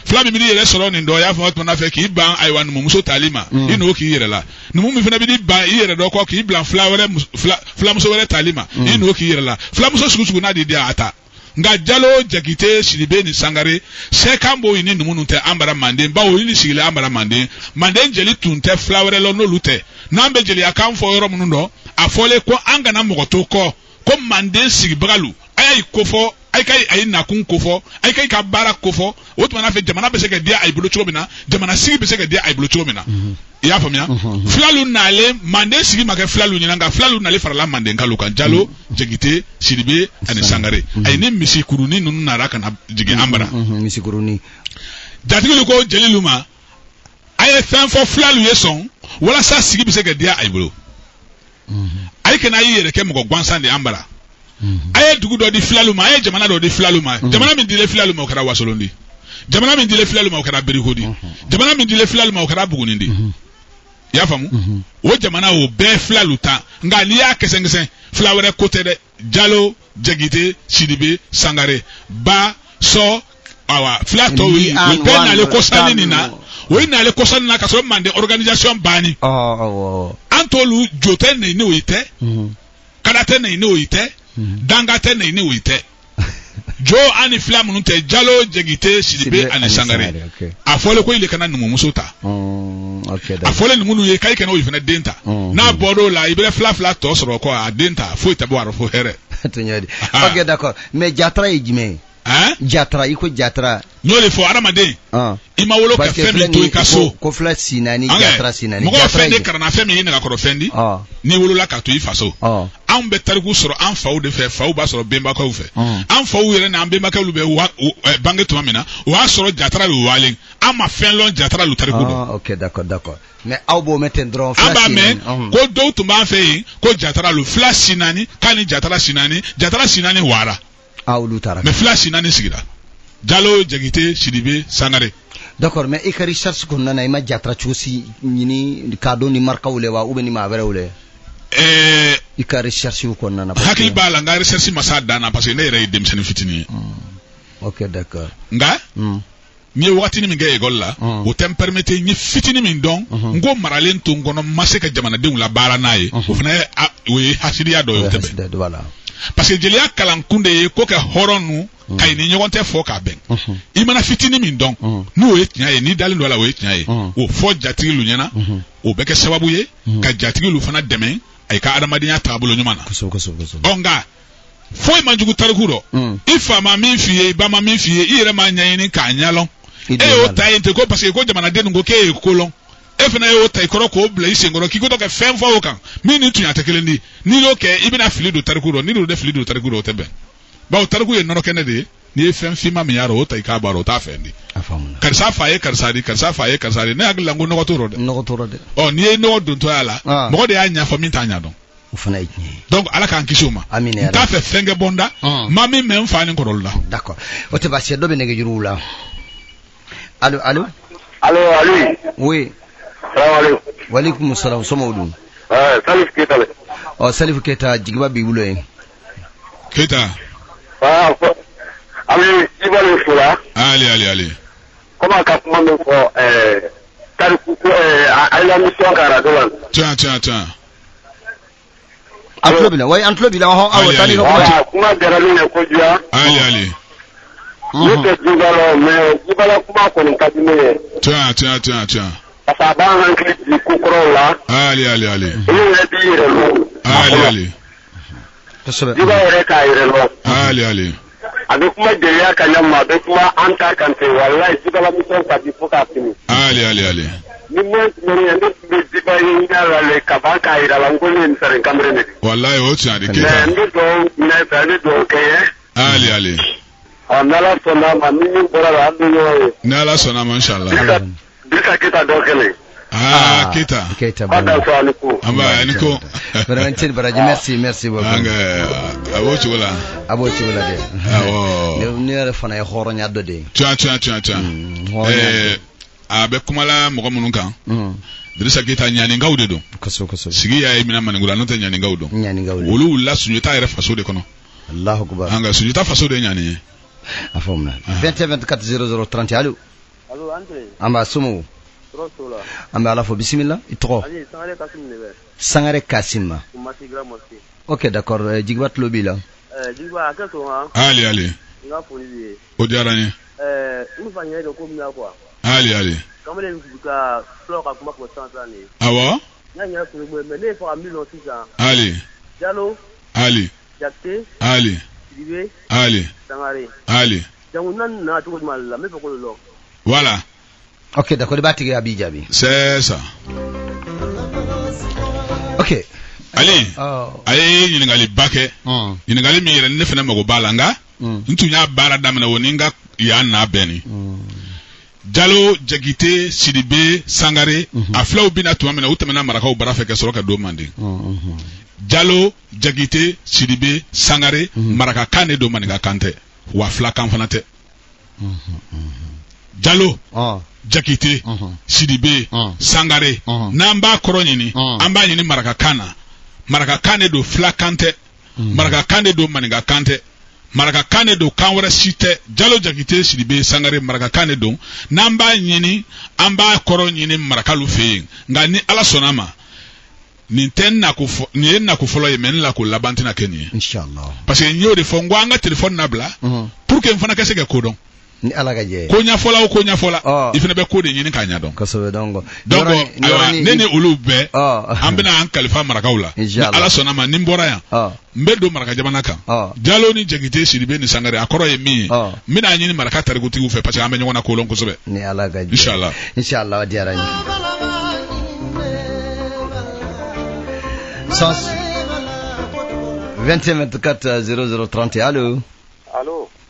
Fila min bɛ n'i yɛrɛ sɔrɔ nin dɔ y'a fɔ tuma fɛ k'i ban ayiwa numumuso tali ma i n'o k'i yɛrɛ la numu min fana bɛ n'i ban i yɛrɛ dɔ kɔ k'i bila filamuso wɛrɛ tali ma i n'o k'i yɛrɛ la filamuso sugu n'a di a ta nka Jalo Jakite Sidibe ni Sangare sekan b'o ni numu tɛ an bara Manden bawo ni sigilen an bara Manden jeli tun tɛ Fila wɛrɛ la n'olu tɛ n'an bɛ jeliya kan fɔ yɔrɔ minnu dɔn a fɔlen ko an kana mɔgɔ to kɔ ko Manden sigibaga lu a y'i kofɔ a ye nakun kofɔ a ka baara kofɔ o tuma fɛ jamana bɛ se ka di a bolo cogo min na jamana sigi bɛ se ka di a bolo cogo min na i y'a faamuya Filalu nalen Manden sigi ma kɛ Filalu ɲɛna nka Filalu nalen farala Mandenkalu kan Jalo Jakite Sidibe ani Sangare a ye ni misi kurunin ninnu nara ka na jigin an bara misi kurunin jatigilu ko jelilu ma a ye fɛn fɔ Filalu ye sɔn walasa sigi bɛ se ka di a bolo a ye kana y'i yɛrɛ kɛ mɔgɔ gansan de an bara a ye dugu dɔ di Filalu ma a ye jamana dɔ di Filalu ma jamana min dilen Filalu ma o kɛra Wasolon di jamana min dilen Filalu ma o kɛra Beriko di jamana min dilen Filalu ma o kɛra Buguni di i y'a faamu o jamana o bɛɛ Filalu ta nka n'i y'a kɛsɛnkɛsɛn Fila wɛrɛ ko tɛ dɛ Jalo Jakite Sidibe Sangare ba sɔ awa Fila tɔw ye o bɛɛ nalen kɔsani nin na o ye nalen kɔsani na ka sɔrɔ Manden organisation banni an t'olu jo tɛ nin n'o ye tɛ kada tɛ nin n'o ye tɛ danga tɛ nin n'o ye tɛ jo ani Fila minnu tɛ Jalo Jakite Sidibe ani Sangare a fɔlen ko ile kana numumuso ta a fɔlen numu ye k'i kana o fana den ta n'a bɔr'o la i bɛ fila tɔ sɔrɔ kɔ a den ta foyi tɛ bɔ a rɔ fo hɛrɛ. ok d'accord mais Jatara ye jumɛn ye. Jatara i ko Jatara. n'o de fɔ adamaden. i ma wolo ka fɛn min to i ka so. ko Fila Sinani Jatara Sinani. mɔgɔ fɛn de karana fɛn min ye nɛgɛkɔrɔ fɛn di. n'i wolola ka to i faso. anw bɛ tariku sɔrɔ an faw de fɛ faw b'a sɔrɔ benbakaw fɛ. an faw yɛrɛ n'an benbakaw bɛ bange tuma min na o y'a sɔrɔ Jatara bɛ walen an ma fɛn lɔn Jatara lu tariku dɔn. ok d'accord mais aw b'o mɛn ten dɔrɔn. an b'a mɛn ko dɔw tun b'an fɛ yen ko Jatara lu Fila Sinani k'a ni Jatara Sinani wara. olu taara. mais Fila Sinani sigira Jalo Jakite Sidibe Sangare. d'accord mais i ka recherche kɔnɔna na i ma Jatara cogo si ɲini k'a dɔn ni marakaw le wa ou bien ni maa wɛrɛw le. i ka recherche kɔnɔna na. hakili b'a la n ka recherche ma s'a dan na parce que ne yɛrɛ ye denmisɛnnin fitinin ye. ok d'accord. nka n'i ye wagatini min kɛ école la o tɛ n permettre n ye fitinin min dɔn n ko maralen to n kɔnɔ n ma se ka jamanadenw labaara n'a ye o fana ye o ye hasiliya dɔ ye o tɛ bɛn. parce que jeliya kalan kunde ye ko ke horonu kay ni ɲɔgɔn tɛ fɔ ka bɛn i mana fitini min dɔn n'o ye tiɲɛ ye ni dalen do la o ye tiɲɛ ye o fɔ jatigi lu ɲɛna o bɛ kɛ sababu ye ka jatigi lu fana dɛmɛ ay ka adamadenya taabolo ɲuman na nka foyi man jugu tariku rɔ i fa ma min f'i ye i ba ma min f'i ye i yɛrɛ ma ɲɛɲini k'a ɲɛlɔn e y'o ta yen ten ko parce que ko jamanaden ko k'e ye kolon e fana y'o ta i kɔrɔ k'o bila i senkɔrɔ k'i ko to ka fɛn fɔ o kan min ni tunya tɛ kelen di n'i y'o kɛ i bɛna fili don tariku rɔ n'i y'o de fili don tariku rɔ o tɛ bɛn bawo tariku ye nɔnɔ kɛnɛ de ye n'i ye fɛn finma min y'a rɔ o ta i k'a baara o t'a fɛn di karisa fa ye karisa di karisa fa ye karisa di ne hakili la ko nɔgɔ t'o rɔ dɛ ɔ n'i ye nɔgɔ don tɔya la mɔgɔ de y'a ɲɛfɔ min t'a ɲɛ dɔn o fana ye tiɲɛ ye donc ala k'an kisi o ma n t'a fɛ fɛn kɛ bɔnda maa min mɛ n fa ni kɔrɔlu la d'accord o tɛ baasi ye dɔ bɛ nɛgɛjuru la allo allo allo Ali oui salamu alaikum walaikum salam somɔgɔw dun Salif Keita le Salif Keita jigiba b'i bolo yen Keita Ali ibale fula Ali comment ka kuma min fɔ tariku ay la mission ka radio la tiens an tulo b'i la wa an tulo b'i la awɔ tani ka kuma diyara min ye kojugu Ali ne tɛ jigalo mais ibala kuma kɔni ka di ne ye tiens parce que a b'an hakili jigin ko kɔrɔw la Ali olu yɛrɛ b'i yɛrɛ lɔ Ali kosɛbɛ iba yɛrɛ k'a yɛrɛ lɔ Ali a bɛ kuma jeliya ka ɲɛ ma a bɛ kuma an ta kan ten walayi jibala mission ka di fo k'a fini Ali ni ne tun bɛ ne tun bɛ jiba ye ɲɛ la le ka ban k'a yira la n ko ne ye nin sari kamere de wallahi o tiɲɛ de Keita mais n bɛ dugawu minɛ fɛ ne dugawu kɛ ye Ali n'ala sɔnna ma ni min bɔra la an bɛ ɲɔgɔn ye ni ala sɔnna ma inshallah Bisa Keita dɔ kɛlɛ Keita bada so ani ko amba ni ko vraiment Thierry Baraji merci beaucoup abo chula de awo ne yɛrɛ fana ye hɔrɔnya dɔ de a bɛ kumala mɔgɔ minnu kan Dirisa Keita ɲaningaw de don kosɛbɛ sigi y'a ye mina maningura n'o tɛ ɲaningaw don olu wulila Sunjata yɛrɛ faso de kɔnɔ Allahu akbar an ka Sunjata faso de ɲani ye a faamu na 21 24 00 30 allo Andre an b'a somɔgɔw an bɛ ala fɔ bisimila i tɔgɔ Sangare Kasim ok d'accord jigiba tulo b'i la Ali o diyara n ye Ali awɔ Ali voilà ok d'accord i b'a tigi a b'i jaabi c'est ça ok Ali a ye ɲininkali ba kɛ ɲininkali min yɛrɛ ne fana mago b'a la nka n tun y'a baara daminɛ o ni n ka yan n'a bɛɛ ni Jalo Jakite Sidibe Sangare a filaw bɛna tuma min na u tɛmɛna marakaw bara fɛ ka sɔrɔ ka don Manden Jalo Jakite Sidibe Sangare marakakan de don maninkakan tɛ wa filakan fana tɛ Jalo Jakite Sidibe Sangare n'an b'a kɔrɔ ɲini an b'a ɲini marakakan na marakakan de don filakan tɛ marakakan de don maninkakan tɛ marakakan de don kan wɛrɛ si tɛ Jalo Jakite Sidibe Sangare marakakan de don n'an b'a ɲini an b'a kɔrɔ ɲini marakalu fɛ yen nka ni ala sɔnna ma nin ye nako fɔlɔ ye mais ne la ko laban tɛna kɛ nin ye inshallah parce que n y'o de fɔ n ko an ka téléphone nabila pour que n fana ka se ka ko dɔn ni ala ka jɛ ko ɲɛfɔla o ko ɲɛfɔla i fana bɛ ko de ɲini k'a ɲɛ dɔn kosɛbɛ donc ayiwa ne ni olu bɛɛ an bɛna an kalifa marakaw la ni ala sɔnna ma ni n bɔra yan n bɛ don maraka jamana kan Jalo ni Jakite Sidibe ni Sangare a kɔrɔ ye min ye n bɛna ɲini maraka tarikutigiw fɛ parce que an bɛ ɲɔgɔn na ko lɔn kosɛbɛ ni ala ka jɛ inshallah a diyara n ye 21 24 00 30 allo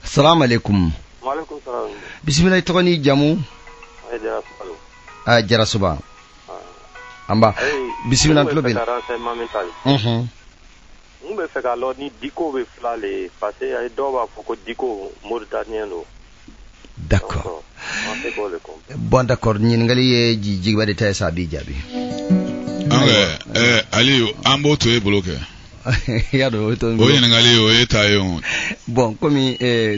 salamu alaikum bisimila i tɔgɔ ni jamu Jarasuba amba bisimila tulo bɛ n bɛ fɛ ka lɔ ni Diko bɛ fila le parce que dɔw b'a fɔ ko Diko Mauritanien don d'accord bon d'accord ɲininkali ye jigiba de ta ye sa a b'i jaabi Aliyu an b'o to e bolo kɛ ya do o ɲininkali o ye ta ye o bon komi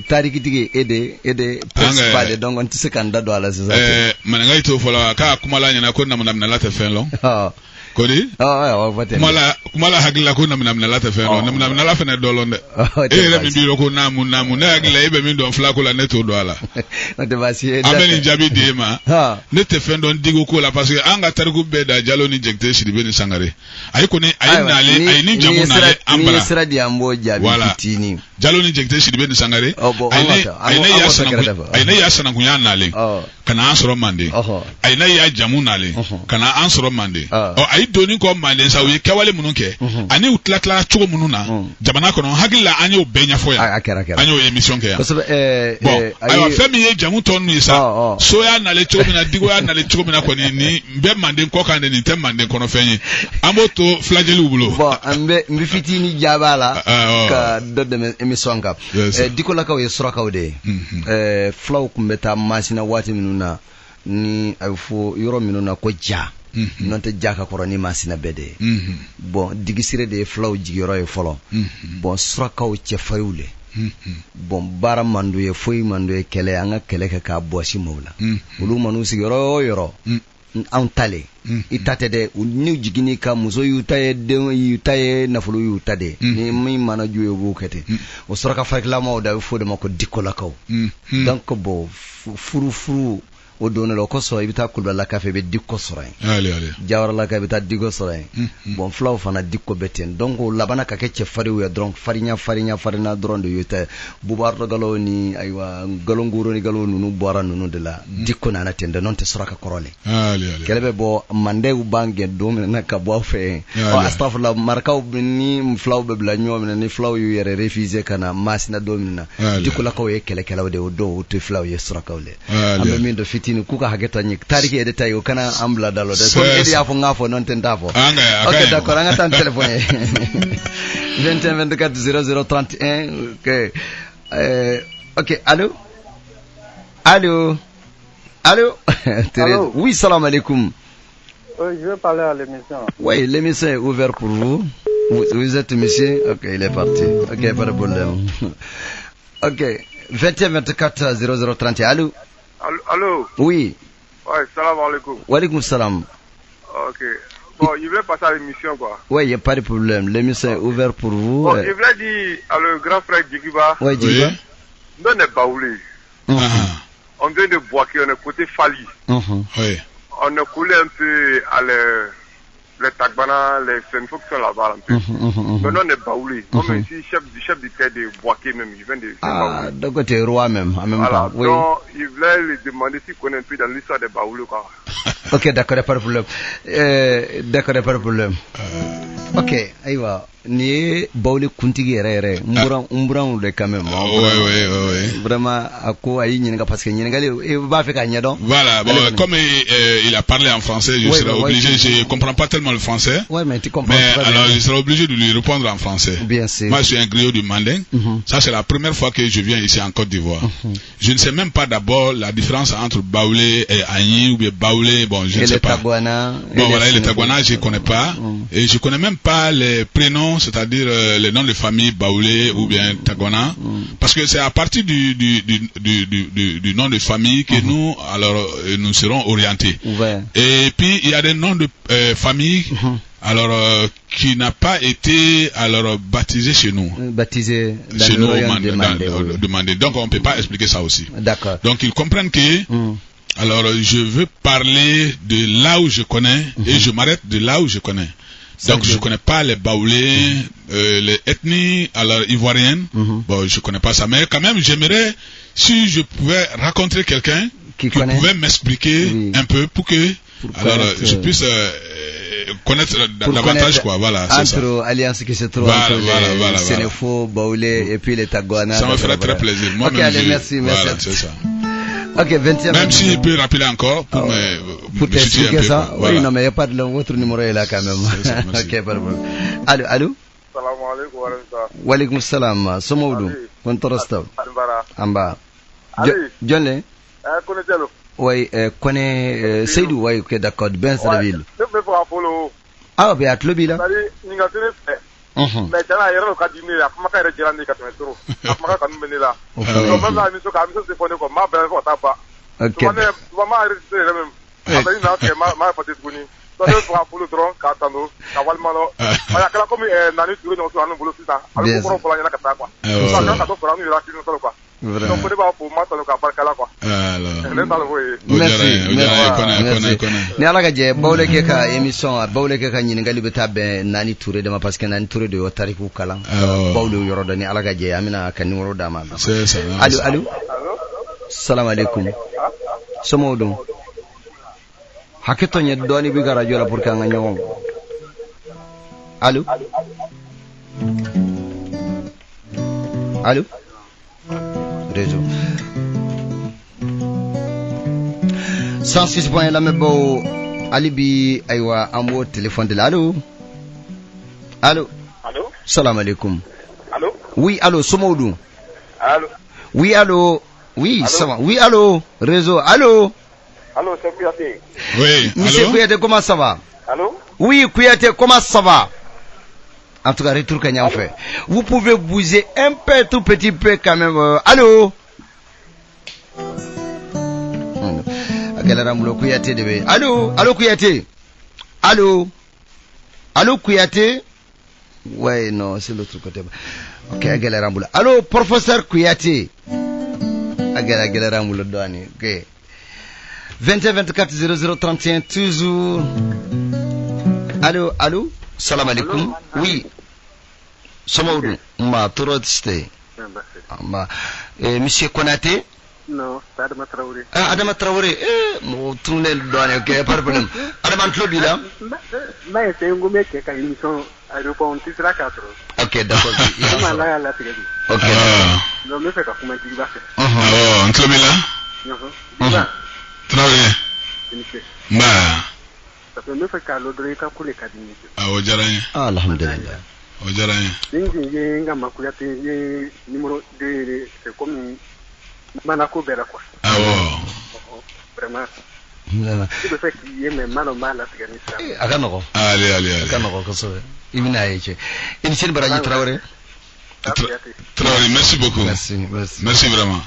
tarikitigi e de principal de donc on tɛ se k'an da don a la sisan maninka t'o fɔlɔ k'a kuma la ɲɛna ko namunamina tɛ fɛn lɔn Kodi? Kumala hagila ko namna la tefeno namna la fene dolonde. Ere mi biro ko namu na hagila ebe mi don fla ko la neto do ala. Ameni jabi dema. Ne tefendo ndigo ko la parce que anga tariku beda jalo ni jekte Sidibé ni Sangare. Ay ko ni ay nale ay ni jamu nale ambala. Ni sra di ambo jabi fitini. Jalo ni jekte Sidibé ni Sangare. Ay ne ya sana kunya nale. Kana ansoro mande. Ay ne ya jamu nale. Kana ansoro mande. Ay doni ko mande sa wi kawale mununke. Ani utlatla chugo mununa. Jamana kono hagila anyo obenya foya. Anyo emission ke ya. Ay femi ye jamu tonu isa. Soya nale chugo mina digo ya nale chugo mina ko ni mbe mande ko kande ni tem mande kono fenyi. Amoto flageli ubulo. Bon, mbe fitini jabala ka dodde emission ka. Dikola ka we sura ka ode. Flow kumbeta masina wati minuna ni ayfo yoro minuna ko ja. Nonte jaka koro ni masina bede. Bon, digisire de flow jigiro e folo. Bon, sura ka o che fayule. Bon, bara mandu ye foyi mandu ye kele anga kele ka bosi mawla. Ulu manu sigiro yoro. Antale itate de ni jigini ka muso yutaye de yutaye nafulu yutade ni mi mana juye bukete o soraka farkla ma o da fo de mako dikola kaw donc bo furu o donne lo ko so ibita kulba la kafe be dikko soray ali jawara la ka bita dikko soray bon flaw fana dikko beten donc labana ka kecce fari we donc farina dron de yuta bubar do galo ni aywa galo nguro ni galo nunu bora nunu de la dikko nana tende non te soraka korole ali kelebe bo mande u bange do na ka bo fe o astaghfirullah markaw ni flaw be bla nyom ni flaw yu yere refuser kana masina do minna dikko la ko ye kele de o do te flaw ye soraka wle ambe min do tini kuka hageta nyik tariki ede tayo kana ambla dalo de ko edi afo ngafo non tentafo ok d'accord anga tan téléphone 21 24 0031 ok ok allô oui salam alaikum. Je veux parler à l'émission. Oui, l'émission est ouverte pour vous. Vous êtes monsieur? Ok, il est parti. Ok, pas de problème. Ok, 21 24 0031 Allô? Oui. Ouais, salam alaikum. Wa alaikum salam. Ok. Bon, je voulais passer à l'émission, quoi. Oui, il n'y a pas de problème. L'émission est ouverte pour vous. Bon, je voulais dire à le grand frère Djigiba. Oui, Djigiba. Nous, on est baoulé. On vient de Boaké, on est côté Fali. Oui. On est coulé un peu à les Tagbana, les Senfo qui sont là-bas un peu. Maintenant, on est baoulé. Moi, je suis chef du terre de Boaké même. Je viens de Baoulé. Donc, tu es roi même, en même temps. Oui. Donc, il voulait lui demander s'il connaît un peu dans l'histoire des baoulés, quoi. Ok, d'accord, pas de problème. D'accord, pas de problème. Ok, aïwa. Ni baoulé kuntigi rere umburan le quand même. Oui. Vraiment ako ayi nyinga parce que nyinga le va faire gagner donc. Voilà, bon, comme il a parlé en français, je serai obligé, je comprends pas tellement le français. Ouais, mais tu comprends pas. Mais alors je serai obligé de lui répondre en français. Bien sûr. Moi je suis un griot du Manding. Ça c'est la première fois que je viens ici en Côte d'Ivoire. Je ne sais même pas d'abord la différence entre baoulé et agni ou bien baoulé, bon, je ne sais pas. Bon voilà, les Taguana, je connais pas et je connais même pas les prénoms, c'est-à-dire les noms de famille baoulé ou bien Tagona, parce que c'est à partir du nom de famille que nous alors nous serons orientés. Et puis il y a des noms de famille alors qui n'a pas été alors baptisé chez nous. Baptisé chez nous demandé. Donc on peut pas expliquer ça aussi. D'accord. Donc ils comprennent que alors je veux parler de là où je connais et je m'arrête de là où je connais. Donc je connais pas les baoulés, les ethnies alors ivoiriennes. Bon, je connais pas ça, mais quand même j'aimerais si je pouvais rencontrer quelqu'un qui pouvait m'expliquer un peu pour que alors je puisse connaître davantage quoi. Voilà, c'est ça. Entre alliances qui se trouvent entre les Sénéfo, baoulés et puis les Taguana. Ça me ferait très plaisir. Moi ok, allez, merci. Voilà, c'est ça. Ok, 21. Même s'il peut rappeler encore pour t'expliquer ça. Peu, voilà. Oui, non, mais il n'y a pas de votre numéro est là quand même. Ok, pas de problème. Allô? Salam alaikum wa rahmatullah. Wa alaikum salam. Somoudou. Kontorasta. Amba. John le? Connaissez-le? Oui, connaît Seydou, oui, ok, d'accord, Ben Salaville. Ah, bien, à Tlobi là. Mais tana yɛrɛ lo ka di ne ye a kuma ka yɛrɛ diyara ne ye ka tɛmɛ trop a kuma ka kanu bɛ ne la donc même la émission ka émission se fɔ ne kɔ n b'a bɛn fɔ ka taa ban souvent ne souvent m'a enregistré yɛrɛ même après une heure kɛ m'a fɔte tuguni Tɔnɔ fanga bolo dɔrɔn k'a tando ka walima lɔ a kɛra komi Nani Ture ɲɔgɔn sɔrɔ an bolo sisan a bɛ ko kɔrɔ fɔlɔ ɲɛna ka taa quoi a kan ka to fara n'u yɛrɛ hakili sɔrɔ quoi donc ko ne b'a fɔ ma tɔlɔ ka barika la quoi ne t'a dɔn merci ni ala ka jɛ bawle kɛ ka émission a bawle kɛ ka ɲininkali bɛ taa bɛn Nani Ture de ma parce que Nani Ture de y'o tariku kalan bawle yɔrɔ dɔ ni ala ka jɛ an bɛna ka numéro d'a ma allo salam alaikum somɔgɔw don hakɛtɔ ɲɛ dɔɔni bi ka radio la pour que an ka ɲɔgɔn allo allo réseau 106 point lamɛnbaaw ali bi ayiwa an b'o téléphone de la allo allo allo salam alaikum allo oui allo somɔgɔw don allo oui allo oui ça va oui allo réseau allo allo c'est Kouyaté oui monsieur Kouyaté comment ça va allo oui Kouyaté comment ça va en tout cas retour Kenya en fait vous pouvez bouger un peu tout petit peu quand même allo Agalarambulo Kouyaté de allo allo Kouyaté allo allo Kouyaté ouais non c'est l'autre côté ok Agalarambulo allo professeur Kouyaté Agalarambulo douane ok 21 24 00 31 toujours allo allo salam alaikum oui somawdu ma torotiste ma monsieur Konaté non Adama Traoré Adama Traoré mo tunel douane ok pas de problème Adama Tlodi là mais c'est un gourmet qui a une émission à répondre tu seras 4 ok d'accord ok non mais fait comment tu vas oh Ntlobi là Traoré ma ne fait qu'à l'autre ka kule kadini o jaranye alhamdulillah o jaranye ningi ngama Kouyaté numéro 2 c'est comme mana ko bela quoi vraiment il fait qu'il y ait même mal la tigani ça agano allez agano ko so imina yeke initial baraji Traoré merci beaucoup merci vraiment.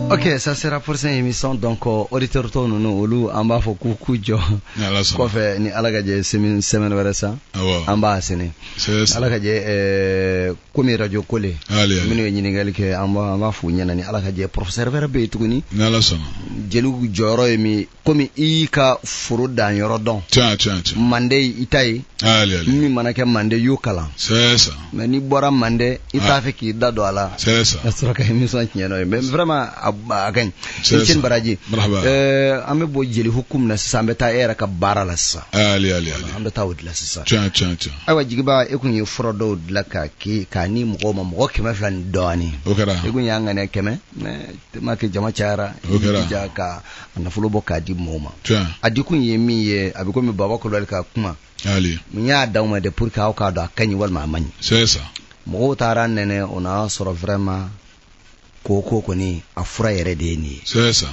Ok, ça sera pour cette émission. Donc, auditeur tono no olu amba fo kuku jo. Ko fe ni alaga je semaine wala sa. Amba sene. Alaga je komi radio kole. Minu nyini ngal ke amba fu nyana ni alaga je professeur vera be tuguni. Nala sono. Jelu joro mi komi i ka furu dan yoro don. Tiens. Mande itai. Mi manake mande yukala. C'est ça. Mais ni bora mande ita fe ki dado ala. C'est ça. Asura ka émission mais vraiment again c'est baraji ame bo jeli hukum na sambe ta era ka barala sa ali ando tawud la sa tiens aywa jigiba e kunyi frodo la ka ki kani mo mo kema flan doni okara e kunya ngane keme ma ke jama chara ja ka na fulo boka di moma adi kunyi mi ye abiko mi baba ko ka kuma ali munya dawma de pour ka do akanyi wal ma mani c'est ça mo taran nene ona soro vraiment koko ni afura yɛrɛ de ni c'est ça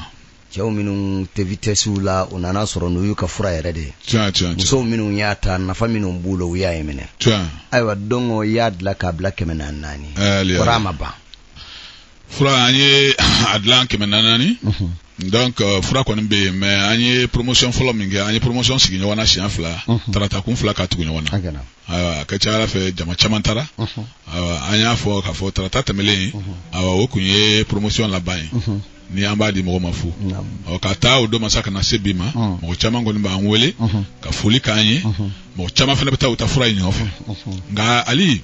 cɛw minnu te vitesse la o nana sɔrɔ n'u y'u ka fura yɛrɛ de tiens musow minnu y'a ta nafa minnu b'u la u y'a ye minɛ ayiwa dongo y'a dilan k'a bila 400 fura ma ban fura an ye a dilan 400 donc fura kɔni bɛ yen mais an ye promotion fɔlɔ min kɛ an ye promotion sigi ɲɔgɔn na siɲɛ 2 tarata kun 2 ka tugu ɲɔgɔn na ayiwa a ka ca ala fɛ jama caman taara an y'a fɔ k'a fɔ tarata tɛmɛlen o kun ye promotion laban ye ni an b'a di mɔgɔ ma fu ka taa o don masa ka na se bi ma mɔgɔ caman kɔni b'an wele ka foli k'an ye mɔgɔ caman fana bɛ taa u ta fura in ɲɔgɔn fɛ nka ali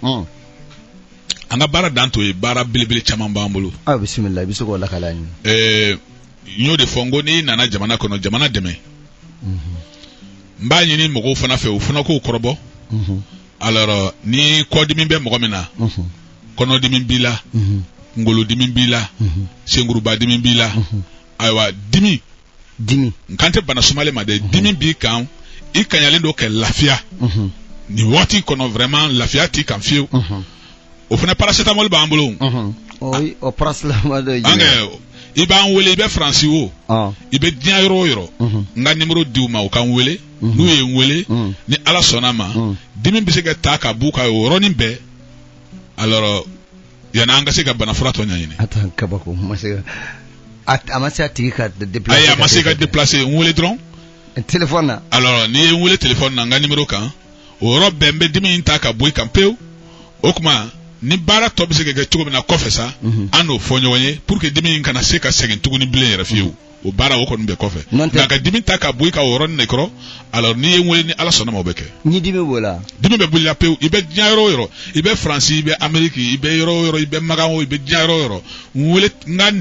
an ka baara dan to ye baara belebele caman b'an bolo bisimila i bɛ se k'o lakala n y'o de fɔ n ko n'i nana jamana kɔnɔ jamana dɛmɛ n b'a ɲini mɔgɔw fana fɛ u fana k'o kɔrɔbɔ alors ni kɔdimi bɛ mɔgɔ min na kɔnɔdimi b'i la ngolodimi b'i la senkurubadimi b'i la ayiwa dimi n kan tɛ bana sumalen ma dɛ dimi b'i kan i kaɲalen don kɛ lafiya nin waati kɔnɔ vraiment lafiya t'i kan fiyewu o fana paracetamol b'an bolo o paracetamol de i b'an wele i bɛ faransi wo i bɛ diɲɛ yɔrɔ o yɔrɔ n ka numéro diw ma u k'an wele n'u ye n wele ni ala sɔnna ma dimi bɛ se ka ta ka b'u kan o yɔrɔnin bɛɛ alors yanni an ka se ka bana fura tɔ ɲɛɲini. Attends kabako a ma se a tigi ka déplacer. ayi a ma se ka déplacer n wele dɔrɔn téléphone alors ni wele téléphone na nga numéro kan o ro bembe dimi nta ka boy campeu o kuma ni bara to bise ke tugo na kofe sa ano fonyo wonye pour que dimi kana se ka segen tugo ni blé rafiu o bara o ko nbe kofe na ka dimi ta ka boy ka o ron ne kro alors ni wele ni ala sona mo beke ni dimi bola dimi be bulla peu ibe nyaaro yoro ibe france ibe amerique ibe yoro ibe magawo ibe nyaaro yoro wele nga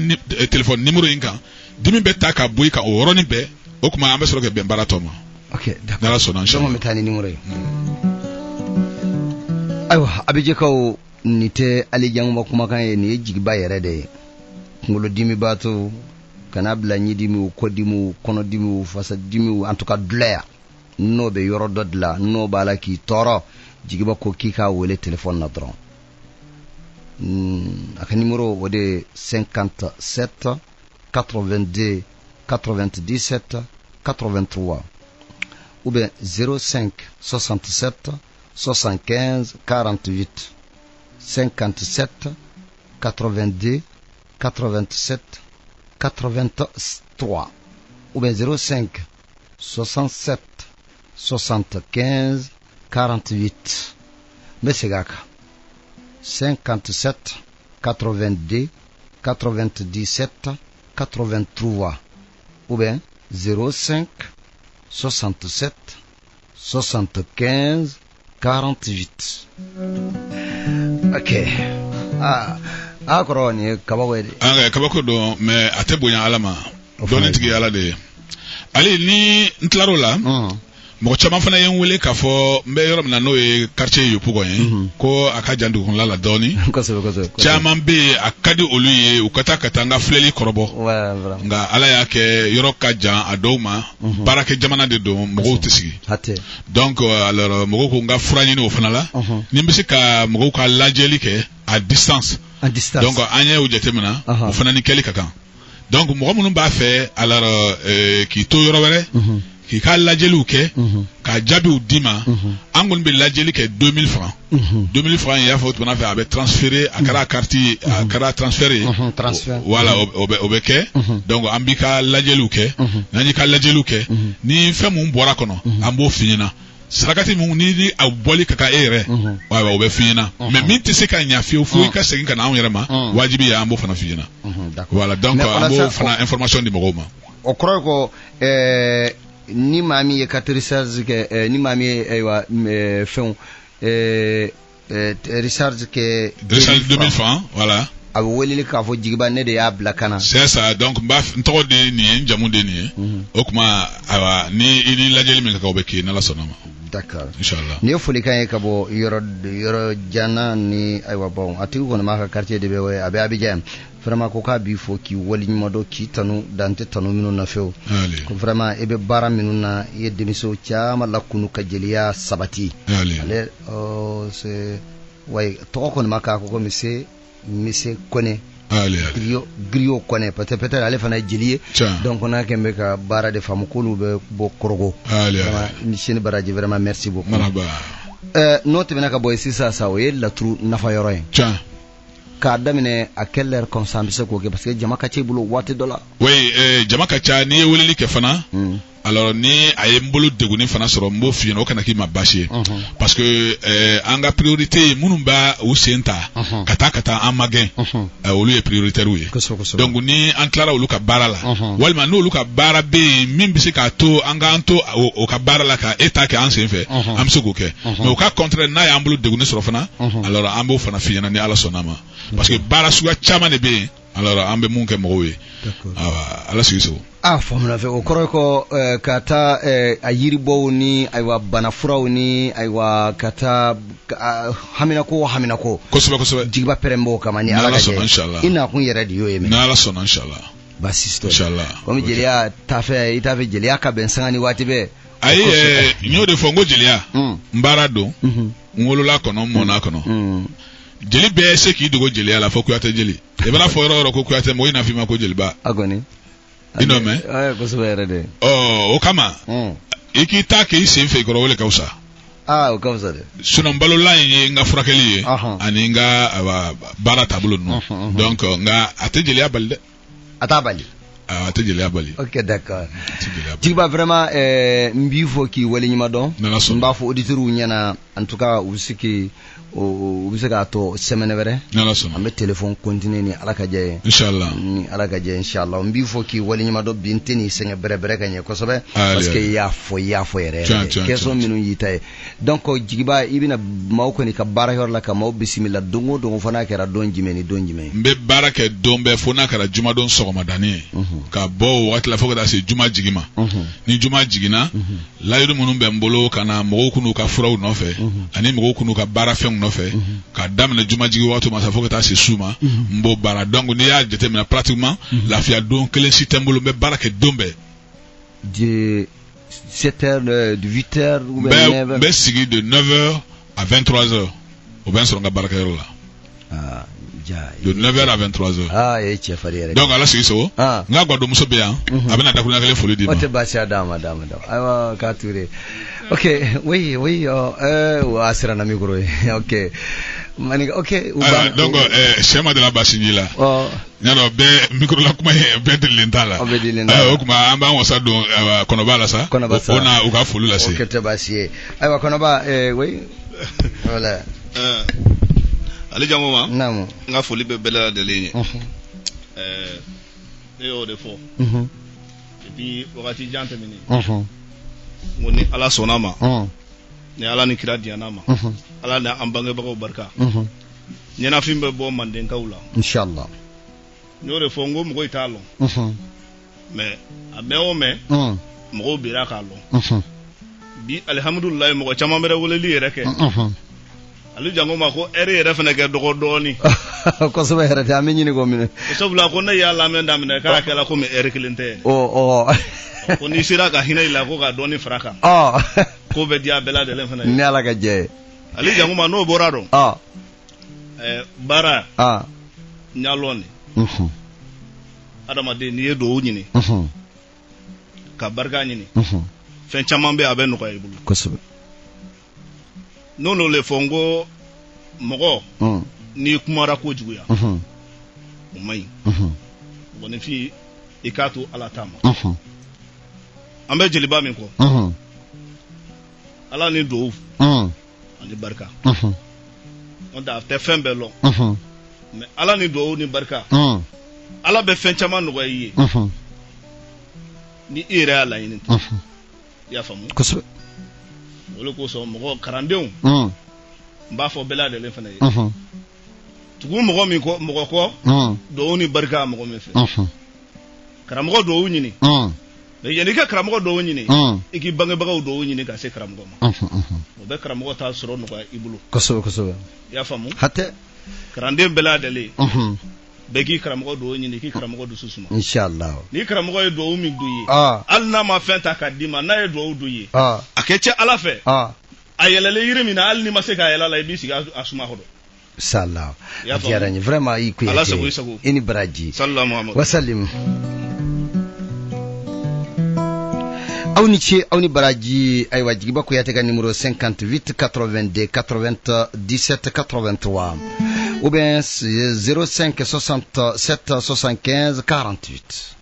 téléphone numéro inka dimi be ta ka boy ka o ron be o kuma ambe soro ke be bara to mo. Ok, d'accord. Nala sona inshallah. Metani numéro. Aywa, abije kaw nite ali janguma kuma kan ni jigba yere de. Ngolo dimi bato kana bla nyi dimi ko dimi kono dimi fasa dimi en tout cas douleur. No be yoro dodla no bala ki toro jigba ko kika wele téléphone na dron. Aka numéro wode 57 82 97 83 ou bien 05 67 75 48 57 82 87 83 ou bien 05 67 75 48 Mesegaka 57 82 97 83 ou bien 05 67 75 48. Ok. Akoroni kabawede. Kabako do me atebonya alama. Doni tigi ala de. Ali ni ntlaro la. Mo chama fana yen wele ka fo mbe yorom na no e quartier yopugo yen ko akajandu kun la doni koso chama mbe akadi oluye ukata katanga fleli korobo nga ala yake yoro kajan adoma barake jamana de do mo tisi donc alors mo ko nga frani no fana la nimbisi ka mo ko lajeli ke à distance donc anya ujetemna o fana ni keli kakan donc mo mo ba fait alors ki to yoro were ki ka lajelu ke ka jabi u dima angon be lajeli ke 2000 francs 2000 francs ya faut on a fait avec transférer à kara carte à kara transférer voilà obeke donc ambika lajelu ke nani ka lajelu ke ni fe mu mbora kono ambo finina sarakati mu ni aboli kaka ere wa obe finina mais minti se ka nya fi ofu ka segin kana onyere ma wajibi ya ambo fana finina voilà donc ambo fana information di mogoma okro ko ni mami e recharge ke ni mami aywa fon recharge ke 2000 francs voilà abo welili ka fo jigiba ne de ya blakana c'est ça donc ba ntoko de ni njamu de ni okuma awa ni lajeli min ka obeki na la sonama d'accord inshallah ni foli kan ka bo yoro jana ni aywa bon ati ko ma ka quartier de be abe abidjan vraiment ko ka bi fo ki wali nyimodo ki tanu dante tanu minu na few ko vraiment ebe bara minu na ye demiso chama la kunu ka jeliya sabati ale c'est way to ko ma ka ko mise kone griot kone peut-être ale fana jeliye donc on a kembe ka bara de fam ko lube bo korogo ni chene baraji vraiment merci beaucoup note bena ka boy sisa sawe la tru nafa yoroy ka damine a keller consent se ko ke parce que jama ka ci bulu wati dola oui jama ka cha ni weleli ke fana alors ni aye mbolo deguni fana soro mbo fino kana ki mabashi parce que anga priorité munumba usenta kata amagen olu e prioritaire oui donc ni anklara olu ka barala walma no olu ka bara be mimbisi ka to anga anto o ka barala ka eta ke anse fe amsugo ke mais au cas contraire na ya mbolo deguni soro fana alors ambo fana fina ni ala sonama parce que bara suga chama ne be alors ambe munke mowe ala siso formula fe o koroko kata ayiri bowni aywa banafrawni aywa kata hamina ko kosoba jigba perembo kamani ala inshallah ina kun yere di yoyeme na ala sona inshallah basisto inshallah komi jelia itafe jelia ka bensangani watibe ay nyo de fongo jelia mbarado ngolo la kono mona kono jeli be se ki dogo jeli ala fo kuyate jeli e bala fo ro ko kuyate mo ina fi ma ko jeli ba agoni ino me ko so were de o kama iki ta ke ise fe ko wole kausa o kausa de suno mbalo la yin nga furakeli ani nga bara tabulu no donc nga ate jeli abalde atabali te jeli abali. Ok, d'accord. Jigiba vraiment mbi fo ki wali nyima don. Mba fo auditeur wu nyana en tout cas usiki ubisaka to semaine wéré. Ambe téléphone continuer ni alaka jaye. Inshallah. Ni alaka jaye inshallah. Mbi fo ki wali nyima do binteni senga bere kanye ko sobe parce que ya fo yere. Keso minu yitaye. Donc jigiba ibina mawko ni ka bara yor la ka maw bismillah dongo fana kera don jimeni. Mbe bara ke dombe fona kara juma don sogoma dani. Ka bo wakati la foka da se juma jigima. Ni juma jigina la yidu munun be mbolo kana mogo kunu ka furaw no fe ani mogo kunu ka bara fe no fe ka damna juma jigi wato ma sa foka ta se suma mbo bara donc ni ya déterminer pratiquement la fia don kelen système mbe bara ke dombe de 7h de 8h ou bien 9h be sigi de 9h à 23h au ben songa bara ke là de 9h à 23h. Ah, et tu as fait. Donc, à la suite, nga gwado muso be abena da kuna kale foli di. Ote basi adama. Awa kature. OK, oui, asira na micro. OK. Mani OK, donc schéma de la basinila. Nyalo be micro la kuma be de lentala. Okuma amba wasa do konoba la sa. Ona uka foli la se. OK, te basi. Awa konoba oui. Voilà. Ali jamoma namu nga foli be bela de ligne yo de fo et puis wakati jante mini ngoni ala sonama ni ala ni kira dianama ala na ambange bako barka nyana fimbe bo manden kawla inshallah yo de fo ngo mo italo mais abeo me mo bira kalo bi alhamdulillah mo chama mere wole li reke alu jango ma ko ere fana ke dogo doni ko so ere ta menyi ni ko mine so bla ko na ya la men dam ne kala kala ko me ere kilente ko ni sira ka hina ila ko ka doni fraka ko be dia bela de len fana ni ala ka je alu jango ma no borado bara nyaloni adama de ni do nyini ka barga nyini fen chamambe abenu ko ibulu ko so nono le fongo mogo ni kumara ko juguya umai woni fi ikatu ala tama ambe jeliba min ko ala ni do ani barka on da te fembe lo mais ala ni do ni barka ala be fen chama no yi ni ira ala yin ya famu ko wolo ko so mo karandew mba fo bela de len fana yi tugu mo mi ko mo ko do ni barka mo mi fe karamo do nyini be yeni ka karamo do nyini iki bange baga do nyini ka se karamo ma o be karamo ta soro no ko ibulu ko so ya famu hatte karande bela de le be ki karamo do nyini ki karamo do susuma inshallah ni karamo do mi duyi alna ma fenta kadima na e do duyi akeche ala fe ayelele yirimi na alni maseka ayela bi siga asuma hodo sallallahu jarani vraiment yi kuya ini baraji sallallahu wa sallim awni baraji ay waji ba ko yatega numéro 58 82 97 83 ou bien 05 67 75 48